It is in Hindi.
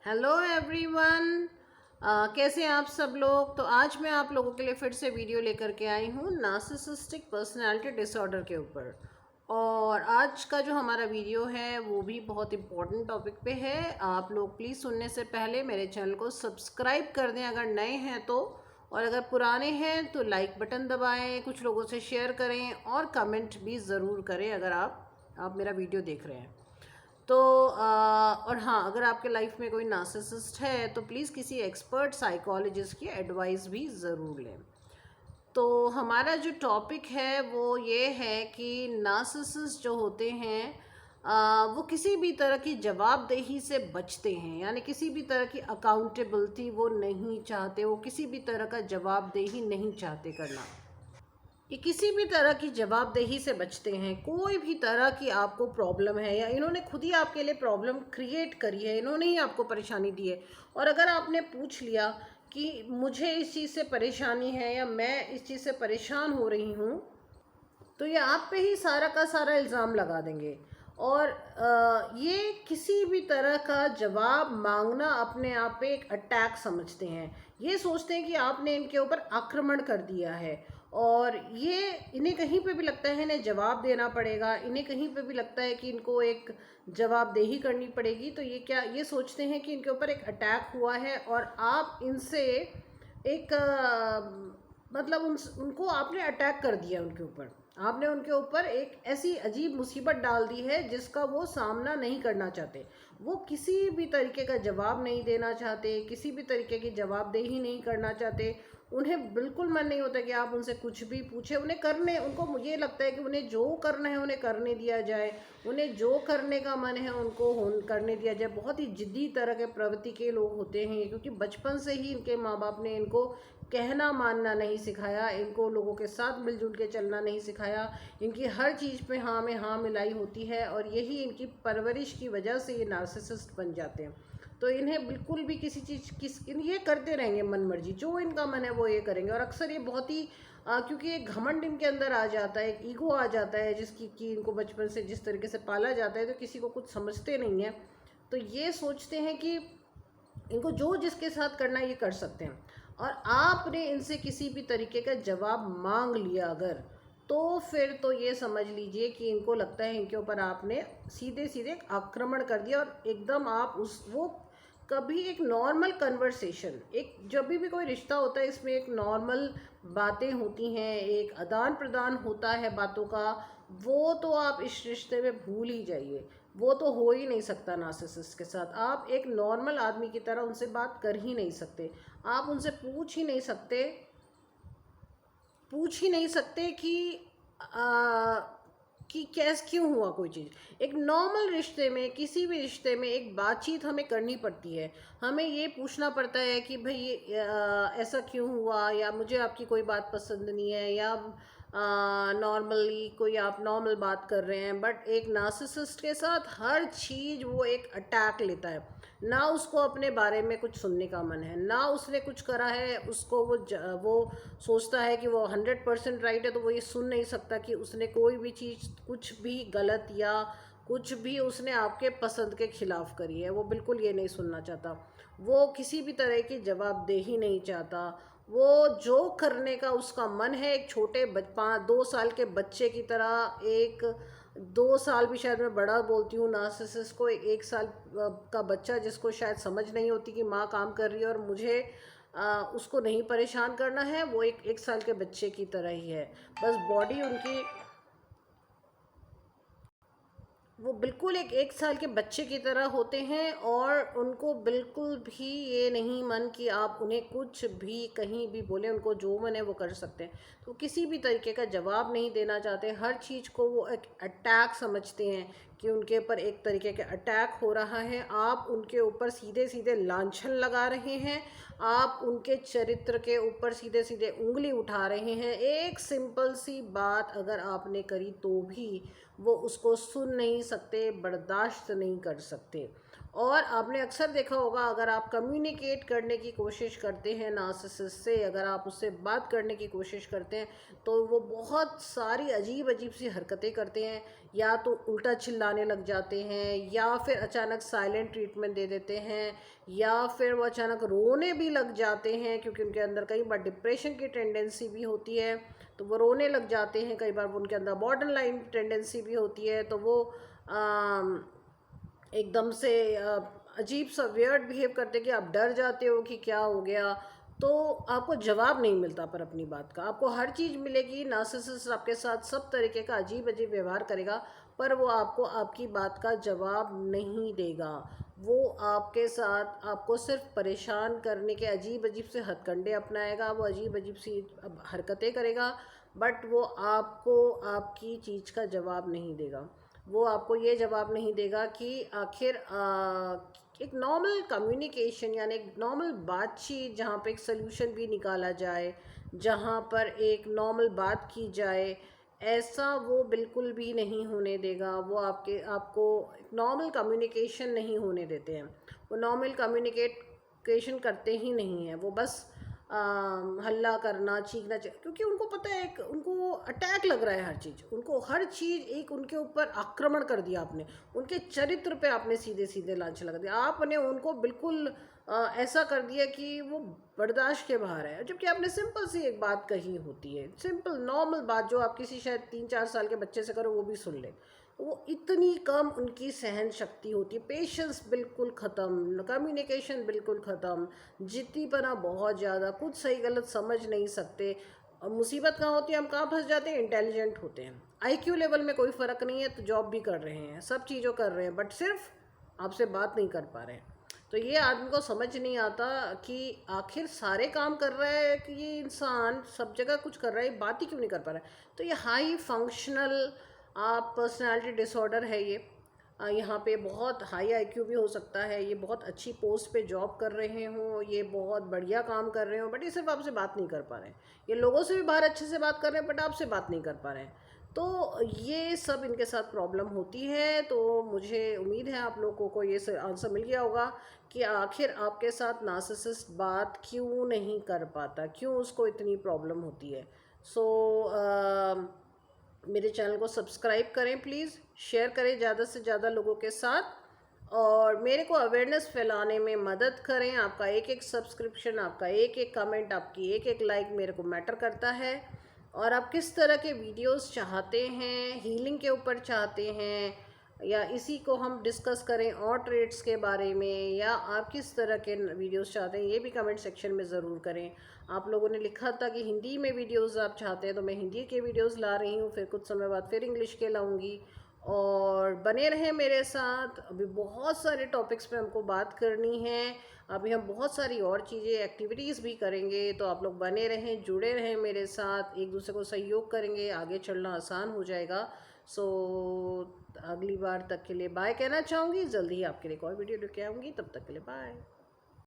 Hello everyone. कैसे हैं आप सब लोग। तो आज मैं आप लोगों के लिए फिर से वीडियो लेकर के आई हूँ नार्सिसिस्टिक पर्सनालिटी डिसऑर्डर के ऊपर। और आज का जो हमारा वीडियो है वो भी बहुत इम्पोर्टेंट टॉपिक पे है। आप लोग प्लीज़ सुनने से पहले मेरे चैनल को सब्सक्राइब कर दें अगर नए हैं तो, और अगर पुराने हैं तो लाइक बटन दबाएं, कुछ लोगों से शेयर करें और कमेंट भी ज़रूर करें अगर आप मेरा वीडियो देख रहे हैं तो। और हाँ, अगर आपके लाइफ में कोई नार्सिसिस्ट है तो प्लीज़ किसी एक्सपर्ट साइकोलॉजिस्ट की एडवाइस भी ज़रूर लें। तो हमारा जो टॉपिक है वो ये है कि नार्सिसिस्ट जो होते हैं वो किसी भी तरह की जवाबदेही से बचते हैं, यानी किसी भी तरह की अकाउंटेबिलिटी वो नहीं चाहते, वो किसी भी तरह का जवाबदेही नहीं चाहते करना। ये किसी भी तरह की जवाबदेही से बचते हैं। कोई भी तरह की आपको प्रॉब्लम है या इन्होंने खुद ही आपके लिए प्रॉब्लम क्रिएट करी है, इन्होंने ही आपको परेशानी दी है, और अगर आपने पूछ लिया कि मुझे इस चीज़ से परेशानी है या मैं इस चीज़ से परेशान हो रही हूँ, तो ये आप पे ही सारा का सारा इल्ज़ाम लगा देंगे। और ये किसी भी तरह का जवाब मांगना अपने आप पे एक अटैक समझते हैं। ये सोचते हैं कि आपने इनके ऊपर आक्रमण कर दिया है, और ये इन्हें कहीं पे भी लगता है इन्हें जवाब देना पड़ेगा, इन्हें कहीं पे भी लगता है कि इनको एक जवाबदेही करनी पड़ेगी। तो ये सोचते हैं कि इनके ऊपर एक अटैक हुआ है और आप इनसे एक मतलब उनको आपने अटैक कर दिया, उनके ऊपर आपने उनके ऊपर एक ऐसी अजीब मुसीबत डाल दी है जिसका वो सामना नहीं करना चाहते। वो किसी भी तरीके का जवाब नहीं देना चाहते, किसी भी तरीके की जवाबदेही नहीं करना चाहते। उन्हें बिल्कुल मन नहीं होता कि आप उनसे कुछ भी पूछे। उनको मुझे लगता है कि उन्हें जो करना है उन्हें करने दिया जाए, उन्हें जो करने का मन है उनको करने दिया जाए। बहुत ही जिद्दी तरह के प्रवृत्ति के लोग होते हैं, क्योंकि बचपन से ही इनके माँ बाप ने इनको कहना मानना नहीं सिखाया, इनको लोगों के साथ मिलजुल के चलना नहीं सिखाया। इनकी हर चीज़ पे हाँ में हाँ मिलाई होती है, और यही इनकी परवरिश की वजह से ये नार्सिसिस्ट बन जाते हैं। तो इन्हें बिल्कुल भी किसी चीज़ ये करते रहेंगे मन मर्जी, जो इनका मन है वो ये करेंगे। और अक्सर ये बहुत ही क्योंकि एक घमंड इनके अंदर आ जाता है, एक ईगो आ जाता है जिसकी कि इनको बचपन से जिस तरीके से पाला जाता है, तो किसी को कुछ समझते नहीं है। तो ये सोचते हैं कि इनको जो जिसके साथ करना है ये कर सकते हैं। और आपने इनसे किसी भी तरीके का जवाब मांग लिया अगर, तो फिर तो ये समझ लीजिए कि इनको लगता है इनके ऊपर आपने सीधे सीधे आक्रमण कर दिया। और एकदम आप उस वो कभी एक नॉर्मल कन्वर्सेशन, एक जब भी कोई रिश्ता होता है इसमें एक नॉर्मल बातें होती हैं, एक आदान प्रदान होता है बातों का, वो तो आप इस रिश्ते में भूल ही जाइए। वो तो हो ही नहीं सकता नार्सिसिस्ट के साथ। आप एक नॉर्मल आदमी की तरह उनसे बात कर ही नहीं सकते। आप उनसे पूछ ही नहीं सकते कि कैसे क्यों हुआ कोई चीज़। एक नॉर्मल रिश्ते में, किसी भी रिश्ते में एक बातचीत हमें करनी पड़ती है। हमें ये पूछना पड़ता है कि भाई ये ऐसा क्यों हुआ, या मुझे आपकी कोई बात पसंद नहीं है, या नॉर्मली कोई आप नॉर्मल बात कर रहे हैं। बट एक नार्सिसिस्ट के साथ हर चीज़ वो एक अटैक लेता है। ना उसको अपने बारे में कुछ सुनने का मन है, ना उसने कुछ करा है, उसको वो सोचता है कि वो 100% राइट है, तो वो ये सुन नहीं सकता कि उसने कोई भी चीज़ कुछ भी गलत या कुछ भी उसने आपके पसंद के खिलाफ करी है। वो बिल्कुल ये नहीं सुनना चाहता। वो किसी भी तरह की जवाबदेही नहीं चाहता। वो जो करने का उसका मन है, एक छोटे 2 साल के बच्चे की तरह, एक 2 साल भी शायद मैं बड़ा बोलती हूँ नार्सिसिस्ट को, 1 साल का बच्चा जिसको शायद समझ नहीं होती कि माँ काम कर रही है और मुझे उसको नहीं परेशान करना है, वो एक साल के बच्चे की तरह ही है। बस बॉडी उनकी, वो बिल्कुल एक साल के बच्चे की तरह होते हैं, और उनको बिल्कुल भी ये नहीं मन कि आप उन्हें कुछ भी कहीं भी बोले। उनको जो मन है वो कर सकते हैं। तो किसी भी तरीके का जवाब नहीं देना चाहते। हर चीज़ को वो एक अटैक समझते हैं कि उनके ऊपर एक तरीके का अटैक हो रहा है। आप उनके ऊपर सीधे सीधे लांछन लगा रहे हैं, आप उनके चरित्र के ऊपर सीधे सीधे उंगली उठा रहे हैं। एक सिंपल सी बात अगर आपने करी तो भी वो उसको सुन नहीं सकते, बर्दाश्त नहीं कर सकते। और आपने अक्सर देखा होगा, अगर आप कम्युनिकेट करने की कोशिश करते हैं नार्सिसिस्ट से, अगर आप उससे बात करने की कोशिश करते हैं, तो वो बहुत सारी अजीब अजीब सी हरकतें करते हैं। या तो उल्टा चिल्लाने लग जाते हैं, या फिर अचानक साइलेंट ट्रीटमेंट दे देते हैं, या फिर वो अचानक रोने भी लग जाते हैं, क्योंकि उनके अंदर कई बार डिप्रेशन की टेंडेंसी भी होती है, तो वो रोने लग जाते हैं। कई बार उनके अंदर बॉर्डर लाइन टेंडेंसी भी होती है, तो वो एकदम से अजीब सा वियर्ड बिहेव करते कि आप डर जाते हो कि क्या हो गया। तो आपको जवाब नहीं मिलता पर अपनी बात का, आपको हर चीज़ मिलेगी। नार्सिसिस्ट आपके साथ सब तरीके का अजीब अजीब व्यवहार करेगा, पर वो आपको आपकी बात का जवाब नहीं देगा। वो आपके साथ आपको सिर्फ परेशान करने के अजीब अजीब से हथकंडे अपनाएगा, वो अजीब अजीब सी हरकतें करेगा, बट वो आपको आपकी चीज़ का जवाब नहीं देगा। वो आपको ये जवाब नहीं देगा कि आखिर एक नॉर्मल कम्युनिकेशन, यानी एक नॉर्मल बातचीत जहाँ पे एक सल्यूशन भी निकाला जाए, जहाँ पर एक नॉर्मल बात की जाए, ऐसा वो बिल्कुल भी नहीं होने देगा। वो आपको नॉर्मल कम्युनिकेशन नहीं होने देते हैं। वो नॉर्मल कम्युनिकेशन करते ही नहीं हैं। वो बस हल्ला करना, चीखना, क्योंकि उनको पता है, एक उनको अटैक लग रहा है हर चीज़, उनको हर चीज़ एक उनके ऊपर आक्रमण कर दिया आपने, उनके चरित्र पे आपने सीधे सीधे लांछ लगा दिया, आपने उनको बिल्कुल ऐसा कर दिया कि वो बर्दाश्त के बाहर है। जबकि आपने सिंपल सी एक बात कही होती है, सिंपल नॉर्मल बात, जो आप किसी शायद 3-4 साल के बच्चे से करो वो भी सुन ले। वो इतनी कम उनकी सहन शक्ति होती है, पेशेंस बिल्कुल ख़त्म, कम्युनिकेशन बिल्कुल ख़त्म, जिद्दीपना बहुत ज़्यादा, कुछ सही गलत समझ नहीं सकते। और मुसीबत कहाँ होती है, हम कहाँ फंस जाते हैं, इंटेलिजेंट होते हैं, आईक्यू लेवल में कोई फ़र्क नहीं है, तो जॉब भी कर रहे हैं, सब चीज़ों कर रहे हैं, बट सिर्फ आपसे बात नहीं कर पा रहे हैं। तो ये आदमी को समझ नहीं आता कि आखिर सारे काम कर रहा है, कि ये इंसान सब जगह कुछ कर रहा है, बात ही क्यों नहीं कर पा रहा है। तो ये हाई फंक्शनल पर्सनालिटी डिसऑर्डर है ये। यहाँ पे बहुत हाई आईक्यू भी हो सकता है, ये बहुत अच्छी पोस्ट पे जॉब कर रहे हों, ये बहुत बढ़िया काम कर रहे हों, बट ये सिर्फ आपसे बात नहीं कर पा रहे हैं। ये लोगों से भी बाहर अच्छे से बात कर रहे हैं, बट आपसे बात नहीं कर पा रहे हैं। तो ये सब इनके साथ प्रॉब्लम होती है। तो मुझे उम्मीद है आप लोगों को ये आंसर मिल गया होगा कि आखिर आपके साथ नार्सिसिस्ट बात क्यों नहीं कर पाता, क्यों उसको इतनी प्रॉब्लम होती है। सो मेरे चैनल को सब्सक्राइब करें प्लीज़, शेयर करें ज़्यादा से ज़्यादा लोगों के साथ, और मेरे को अवेयरनेस फैलाने में मदद करें। आपका एक एक सब्सक्रिप्शन, आपका एक एक कमेंट, आपकी एक एक लाइक मेरे को मैटर करता है। और आप किस तरह के वीडियोस चाहते हैं, हीलिंग के ऊपर चाहते हैं, या इसी को हम डिस्कस करें और ट्रेड्स के बारे में, या आप किस तरह के वीडियोस चाहते हैं, ये भी कमेंट सेक्शन में ज़रूर करें। आप लोगों ने लिखा था कि हिंदी में वीडियोस आप चाहते हैं, तो मैं हिंदी के वीडियोस ला रही हूँ, फिर कुछ समय बाद फिर इंग्लिश के लाऊंगी। और बने रहें मेरे साथ, अभी बहुत सारे टॉपिक्स पे हमको बात करनी है। अभी हम बहुत सारी और चीज़ें, एक्टिविटीज़ भी करेंगे, तो आप लोग बने रहें, जुड़े रहें मेरे साथ, एक दूसरे को सहयोग करेंगे, आगे चलना आसान हो जाएगा। सो अगली बार तक के लिए बाय कहना चाहूँगी, जल्दी ही आपके लिए एक और वीडियो लेके आऊँगी, तब तक के लिए बाय।